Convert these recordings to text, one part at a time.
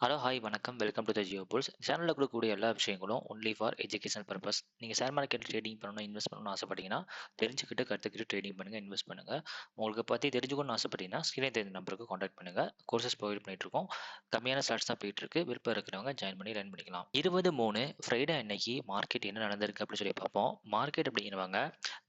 Hello, hi, வணக்கம். Welcome to the Jio Bulls. சேனலில் கொடுக்கக்கூடிய எல்லா விஷயங்களும் ஒன்லி ஃபார் எஜுகேஷன் பர்பஸ். நீங்கள் ஷேர் மார்க்கெட் ட்ரேடிங் பண்ணணும், இன்வெஸ்ட் பண்ணணும்னு ஆசைப்பட்டீங்கன்னா, தெரிஞ்சுக்கிட்டு கற்றுக்கிட்டு ட்ரேடிங் பண்ணுங்கள், இன்வெஸ்ட் பண்ணுங்கள். உங்களுக்கு பற்றி தெரிஞ்சுக்கணும்னு ஆசைப்பட்டீங்கன்னா, ஸ்க்ரீனே தெரிஞ்ச நம்பருக்கு காண்டாக்ட் பண்ணுங்கள். கோர்சஸ் ப்ரொவைட் பண்ணிட்டு இருக்கோம். கம்மியான ஸ்லாட்ஸ் தான் போயிட்டு இருக்கு. விருப்பம் இருக்கிறவங்க ஜாயின் பண்ணி ரன் பண்ணிக்கலாம். 23 ஃப்ரைடே அன்னைக்கு மார்க்கெட் என்ன நடந்திருக்கு அப்படின்னு சொல்லி பார்ப்போம். மார்க்கெட் அப்படிங்கிறவங்க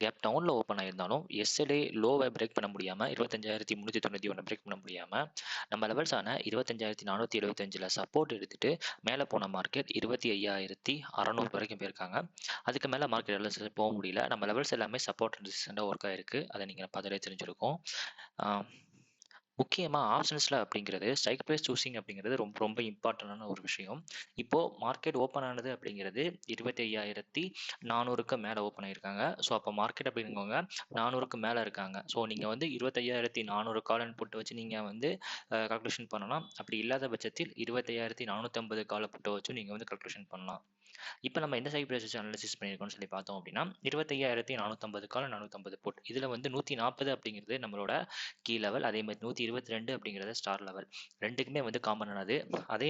கேப் டவுனில் ஓப்பன் ஆயிருந்தாலும் எஸ்டே லோவை பிரேக் பண்ண முடியாமல் 25,391 பிரேக் பண்ண முடியாமல் நம்ம லெவல்ஸான 25,475 சப்போர்ட் எடுத்துட்டு மேலே போன மார்க்கெட் 25,600 வரைக்கும் போயிருக்காங்க. அதுக்கு மேலே மார்க்கெட் எல்லாம் போக முடியல. நம்ம லெவல்ஸ் எல்லாமே சப்போர்ட் ரெசிஸ்டண்டாக ஒர்க் ஆயிருக்கு. அதை நீங்கள் பார்த்தாலே தெரிஞ்சிருக்கும். முக்கியமாக ஆப்ஷன்ஸில் அப்படிங்கிறது ஸ்ட்ரைக் ப்ரைஸ் சூஸிங் அப்படிங்கிறது ரொம்ப ரொம்ப இம்பார்ட்டண்டான ஒரு விஷயம். இப்போது மார்க்கெட் ஓப்பன் ஆனது அப்படிங்கிறது 25,400க்கு மேலே ஓப்பன் ஆகிருக்காங்க. ஸோ அப்போ மார்க்கெட் அப்படிங்கிறவங்க 400க்கு மேலே இருக்காங்க. ஸோ நீங்கள் வந்து 25,400 காலன் போட்டு வச்சு நீங்கள் வந்து கால்குலேஷன் பண்ணலாம். அப்படி இல்லாத பட்சத்தில் 25,450 கால போட்டு வச்சு நீங்கள் வந்து கால்குலேஷன் பண்ணலாம். இப்போ நம்ம எந்த ஸ்ட்ரைக் ப்ரைஸ் வச்சு அனாலிசிஸ் பண்ணியிருக்கோம்னு சொல்லி பார்த்தோம் அப்படின்னா 25,450 கால 450 போட். இதில் வந்து 140 அப்படிங்கிறது நம்மளோட கீ லெவல். அதே மாதிரி 122 அப்படிங்கிறது ஸ்டார் லெவல். ரெண்டுக்குமே வந்து காமனானது. அதே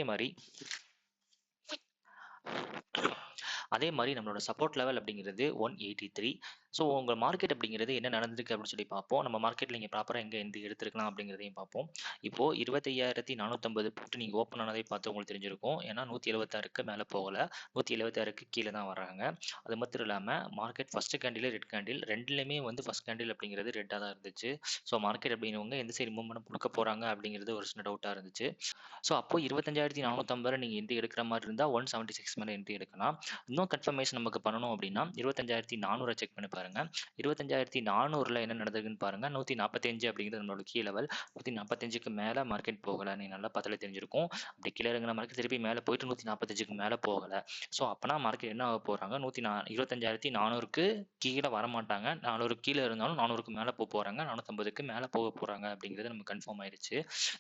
மாதிரி நம்மளோட சப்போர்ட் லெவல் அப்படிங்கிறது 183. ஸோ உங்கள் மார்க்கெட் அப்படிங்கிறது என்ன நடந்திருக்கு அப்படின்னு சொல்லி பார்ப்போம். நம்ம மார்க்கெட்டில் நீங்கள் ப்ராப்பராக எங்கே எந்த எடுத்துருக்கலாம் அப்படிங்கிறதையும் பார்ப்போம். இப்போது 25,450 போட்டு நீங்கள் ஓப்பன் ஆனதை பார்த்து உங்களுக்கு தெரிஞ்சிருக்கும். ஏன்னா 176க்கு மேலே போகலை, 176க்கு கீழே தான் வராங்க. அது மட்டும் இல்லாமல் market first candle red candle ரெண்டுலேயுமே வந்து ஃபஸ்ட் கேண்டில் அப்படிங்கிறது ரெட்டாக தான் இருந்துச்சு. ஸோ மார்க்கெட் அப்படிங்கிறவங்க எந்த சைடு மூவ்மெண்ட் கொடுக்க போகிறாங்க அப்படிங்கிறது ஒரு சின்ன டவுட்டாக இருந்துச்சு. ஸோ அப்போ 25,450 நீங்கள் என்ட்ரி எடுக்கிற மாதிரி இருந்தால் 176 மேலே என்ட்ரி எடுக்கலாம். இன்னும் கன்ஃபர்மேஷன் நமக்கு பண்ணணும் அப்படின்னா 25,400 செக் பண்ணி பாருங்க. 25,400ல் என்ன நடந்திருக்குன்னு பாருங்க. 145 அப்படிங்கிறது நம்மளோட கீ லெவல். 145க்கு மேலே மார்க்கெட் போகலை. நீங்கள் நல்லா பார்த்தாலே தெரிஞ்சிருக்கும். அப்படி கீழே இறங்கின மார்க்கெட் திருப்பி மேலே போயிட்டு 145க்கு மேலே போகலை. ஸோ அப்போனா மார்க்கெட் என்ன ஆக போகிறாங்க, 25,400க்கு கீழே வரமாட்டாங்க. 400 கீழே இருந்தாலும் 400க்கு மேலே போகிறாங்க, 450க்கு மேலே போக போகிறாங்க அப்படிங்கிறது நமக்கு கன்ஃபார்ம் ஆயிடுச்சு.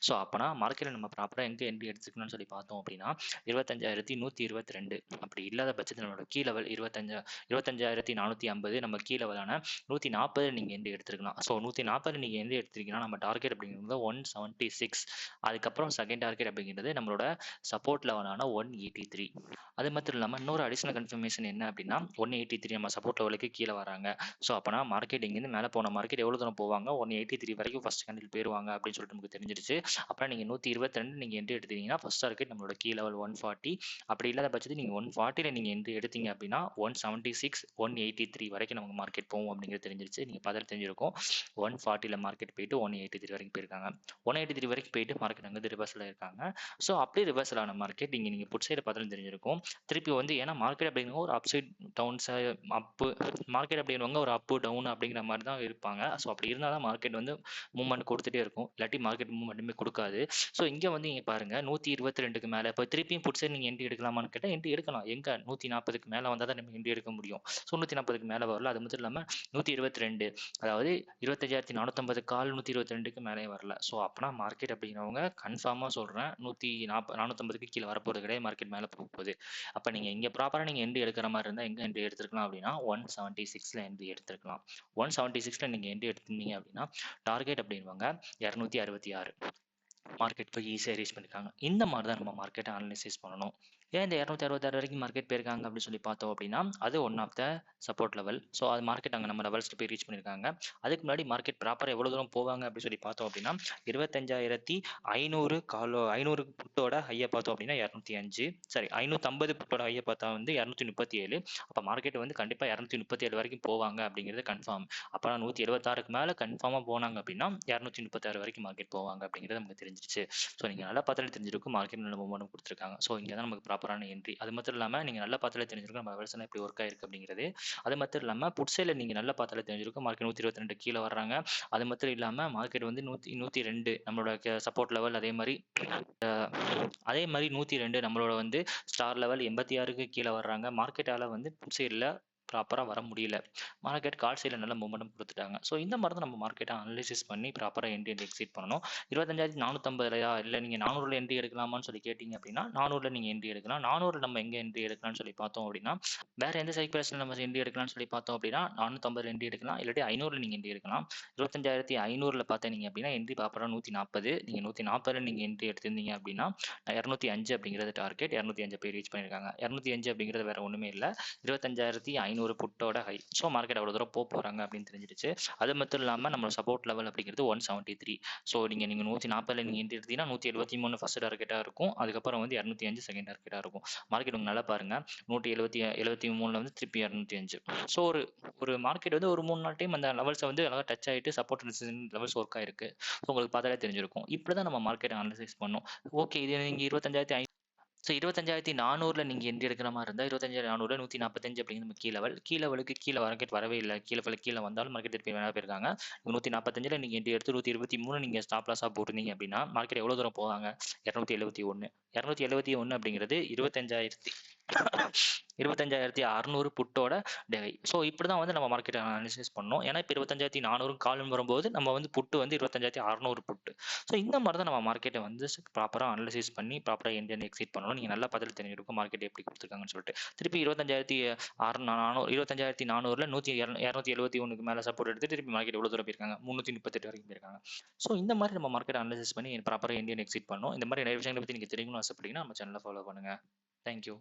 ஸோ அப்போனா மார்க்கெட்டில் நம்ம ப்ராப்பராக எங்கே என்ட்ரி எடுத்துக்கணும்னு சொல்லி பார்த்தோம் அப்படின்னா 25,122. அப்படி இல்லாத பட்சத்தில் நம்மளோட கீ லெவல் 25,450. நம்ம கீ லெவலான 140 நீங்கள் என்ட்ரி எடுத்துருக்கலாம். ஸோ 140 நீங்கள் என்ட்ரி எடுத்துருக்கீங்கன்னா நம்ம டார்கெட் அப்படிங்கிறது 176. அதுக்கப்புறம் செகண்ட் டார்கெட் அப்படிங்கிறது நம்மளோட சப்போர்ட் லெவலான 183. அது மட்டும் இல்லாமல் இன்னொரு அடிஷனல் கன்ஃபர்மேஷன் என்ன அப்படின்னா 183 நம்ம சப்போர்ட் லெவலுக்கு கீழே வராங்க. ஸோ அப்போனா மார்க்கெட் இங்கேருந்து மேலே போன மார்க்கெட் எவ்வளோ தூரம் போவாங்க, 183 வரைக்கும் ஃபஸ்ட் கேண்டில் போயிருவாங்க அப்படின்னு சொல்லிட்டு நமக்கு தெரிஞ்சிருச்சு. அப்புறம் நீங்கள் 122 நீங்கள் என்ட்ரி எடுத்தீங்கன்னா ஃபஸ்ட் டார்கெட் நம்மளோட கீ லெவல் 140. அப்படி இல்லாத பட்சத்தில் நீங்கள் 140ல் நீங்கள் என்ட்ரி எடுத்தீங்க அப்படின்னா 176, 183 வரைக்கும் நமக்கு மார்க்கெட் போகும் அப்படிங்கிறது தெரிஞ்சிருச்சு. நீங்கள் பார்த்தாலே தெரிஞ்சிருக்கும். 140ல் மார்க்கெட் போயிட்டு 183 வரைக்கும் போயிருக்காங்க. 183 வரைக்கும் போயிட்டு மார்க்கெட் அங்கே ரிவர்ஸில் இருக்காங்க. ஸோ அப்படியே ரிவர்சல் ஆன மார்க்கெட் நீங்கள் புட் சைடு பார்த்தாலும் தெரிஞ்சிருக்கும். திருப்பி வந்து ஏன்னா மார்க்கெட் அப்படிங்கிற ஒரு அப் சைட் டவுன்ஸ் அப்பு மார்க்கெட் அப்படிங்கிறவங்க ஒரு அப்பு டவுன் அப்படிங்கிற மாதிரி தான் இருப்பாங்க. ஸோ அப்படி இருந்தால் தான் மார்க்கெட் வந்து மூவ்மெண்ட் கொடுத்துட்டே இருக்கும். இல்லாட்டி மார்க்கெட் மூவ்மெண்ட்டுமே கொடுக்காது. ஸோ இங்கே வந்து நீங்கள் பாருங்கள் 122க்கு மேலே இப்போ திருப்பியும் புட் சைடு நீங்கள் என்ட்ரி எடுக்கலாமான்னு கேட்டால் என்ட்ரி எடுக்கலாம். எங்கே 140க்கு மேலே வந்தால் தான் நம்ம என்ட்ரி எடுக்க முடியும். ஸோ 140க்கு மேலே வரல. அது மட்டும் இல்லாமல் 122, அதாவது 25,450 கால் 122க்கு மேலே வரல. ஸோ அப்போனா மார்க்கெட் அப்படிங்கிறவங்க கன்ஃபார்மாக சொல்கிறேன் 450க்கு கீழே வரப்போகிறது கிடையாது. மார்க்கெட் மேலே போக போகுது. அப்போ நீங்கள் இங்கே ப்ராப்பராக நீங்கள் என்ட்ரி எடுக்கிற மாதிரி இருந்தால் எங்கே என்ட்ரி எடுத்துருக்கலாம் அப்படின்னா 176ல் என்ட்ரி எடுத்துருக்கலாம். 176ல் நீங்கள் என்ட்ரி எடுத்துருந்தீங்க அப்படின்னா டார்கெட் அப்படின்வாங்க 266. மார்க்கெட் போய் ஈஸியாக ரீச் பண்ணியிருக்காங்க. இந்த மாதிரி தான் நம்ம மார்க்கெட்டை அனலைசிஸ் பண்ணணும். ஏன் இந்த 266 வரைக்கும் மார்க்கெட் போயிருக்காங்க அப்படின்னு சொல்லி பார்த்தோம் அப்படின்னா அது one of the support level. So அது மார்க்கெட் அங்கே நம்ம லெவல்ஸ்ட்டு போய் ரீச் பண்ணியிருக்காங்க. அதுக்கு முன்னாடி மார்க்கெட் ப்ராப்பராக எவ்வளோ தூரம் போவாங்க அப்படின்னு சொல்லி பார்த்தோம் அப்படின்னா 25,500 500 புட்டோட ஹையை பார்த்தோம் அப்படின்னா 205. சரி, 550 புட்டோட ஹையை பார்த்தா வந்து 237. அப்போ மார்க்கெட் வந்து கண்டிப்பாக 237 வரைக்கும் போவாங்க அப்படிங்கிறது கன்ஃபார்ம். அப்போ 176க்கு மேலே கன்ஃபார்மாக போனாங்க அப்படின்னா 236 வரைக்கும் மார்க்கெட் போவாங்க அப்படிங்கிறது நமக்கு தெரிஞ்சிருச்சு. ஸோ நீங்கள் நல்லா பார்த்தாலே தெரிஞ்சிருக்கும் மார்க்கெட் நல்ல மூவ்மெண்ட் கொடுத்துருக்காங்க. ஸோ இங்கே தான் நமக்கு ப்ராப்பரான என்ட்ரி. அது மட்டும் இல்லாமல் நீங்கள் நல்லா பார்த்தாலே தெரிஞ்சிருக்கும் நம்ம வெர்சன் எப்படி ஒர்க் ஆயிருக்கு அப்படிங்கிறது. அது மட்டும் இல்லாமல் புட் சைடில் நீங்கள் நல்லா பார்த்தாலே தெரிஞ்சிருக்கும் மார்க்கெட் 122 கீழே வர்றாங்க. அது மட்டும் இல்லாமல் மார்க்கெட் வந்து 102 நம்மளோட சப்போர்ட் லெவல். அதே மாதிரி 102 நம்மளோட வந்து ஸ்டார் லெவல் 86க்கு கீழே வர்றாங்க. மார்க்கெட்டால் வந்து புட் சைடில் ப்ராப்பராக வர முடியல. மார்க்கெட் கால் சைடில் நல்ல மூமெண்டம் கொடுத்துட்டாங்க. ஸோ இந்த மாதிரி தான் நம்ம மார்க்கெட்டை அனலைசிஸ் பண்ணி ப்ராப்பராக என்ட்ரி எக்ஸிட் பண்ணணும். 25,450 இல்லை நீங்கள் 400 என்ட்ரி எடுக்கலாமான்னு சொல்லி கேட்டிங்க அப்படின்னா 400 நீங்கள் என்ட்ரி எடுக்கலாம். 400 நம்ம எங்கே என்ட்ரி எடுக்கலாம்னு சொல்லி பார்த்தோம் அப்படின்னா வேறு எந்த சைக் ப்ரைஸில் நம்ம என்ட்ரி எடுக்கலாம்னு சொல்லி பார்த்தோம் அப்படின்னா 450 என்ட்ரி எடுக்கலாம், இல்லாட்டி 500 நீங்கள் என்ட்ரி எடுக்கலாம். 25,500 பார்த்தீங்க அப்படின்னா என்ட்ரி ப்ராப்பராக 140. நீங்கள் 140 நீங்கள் என்ட்ரி எடுத்திருந்தீங்க அப்படின்னா 205 அப்படிங்கிறது டார்கெட். 205 போய் ரீச் பண்ணியிருக்காங்க. 205 அப்படிங்கிறது வேற ஒன்றுமே இல்லை, 25,500 புட்டோட ஹை. ஸோ மார்க்கெட் அவ்வளோ தூரம் போகிறாங்க அப்படின்னு தெரிஞ்சிருச்சு. அது மட்டும் இல்லாமல் நம்ம சப்போர்ட் லெவல் அப்படிங்கிறது 173. ஸோ நீங்கள் 140 நீங்கள் என்ட்ரி எடுத்தீங்கன்னா 173 ஃபர்ஸ்ட் டார்கெட்டாக இருக்கும். அதுக்கப்புறம் வந்து 205 செகண்ட் டார்கெட்டாக இருக்கும். மார்க்கெட் உங்களுக்கு நல்லா பாருங்க, 173 வந்து திருப்பி 205. ஸோ ஒரு மார்க்கெட் வந்து ஒரு 3-4 டைம் அந்த லெவல்ஸை வந்து அழகாக டச் ஆகிட்டு சப்போர்ட் லெவல்ஸ் ஒர்க் ஆயிருக்கு. ஸோ உங்களுக்கு பார்த்தாலே தெரிஞ்சிருக்கும். இப்படி தான் நம்ம மார்க்கெட்டை அனலைஸ் பண்ணோம். ஓகே, இது நீங்கள் 25,500 ஸோ 25,400 நீங்கள் என்ட்ரி எடுக்கிற மாதிரி இருந்தால் 25,400 145 அப்படிங்கிற நம்ம லெவலுக்கு கீழே மார்க்கெட் வரவே இல்லை. கீழே வந்தாலும் மார்க்கெட் திருப்பி வேணா போயிருக்காங்க. 145 நீங்கள் என்ட்ரி எடுத்து 123 நீங்கள் ஸ்டாப் லாஸாக போட்டிருந்தீங்க அப்படின்னா மார்க்கெட் எவ்வளோ தூரம் போவாங்க? 271 அப்படிங்கிறது 25,600 புட்டோட டெவை. ஸோ இப்படி தான் வந்து நம்ம மார்க்கெட்டை அனலைசிஸ் பண்ணோம். ஏன்னா இப்போ 25,400 காலம் வரும்போது நம்ம வந்து புட்டு வந்து 25,600 புட்டு. ஸோ இந்த மாதிரி தான் நம்ம மார்க்கெட்டை வந்து ப்ராப்பராக அனலைசிஸ் பண்ணி ப்ராப்பராக என்ட்ரி எக்ஸிட் பண்ணணும். நீங்கள் நல்லா பதில் தெரிஞ்சிருக்கும் மார்க்கெட் எப்படி கொடுத்துருக்காங்கன்னு சொல்லிட்டு. திருப்பி 25,400 271 மேலே சப்போர்ட் எடுத்து திருப்பி மார்க்கெட் எவ்வளோ தூரம் போயிருக்காங்க? 338 வரைக்கும் போயிருக்காங்க. ஸோ இந்த மாதிரி நம்ம மார்க்கெட் அனலைசிஸ் பண்ணி ப்ராப்பராக என்ட்ரி எக்ஸிட் பண்ணணும். இந்த மாதிரி நிறைய விஷயங்களை பற்றி நீங்கள் தெரியும்னு ஆசைப்பட்டீங்கன்னா நம்ம சேனலை ஃபாலோ பண்ணுங்கள். தேங்க்யூ.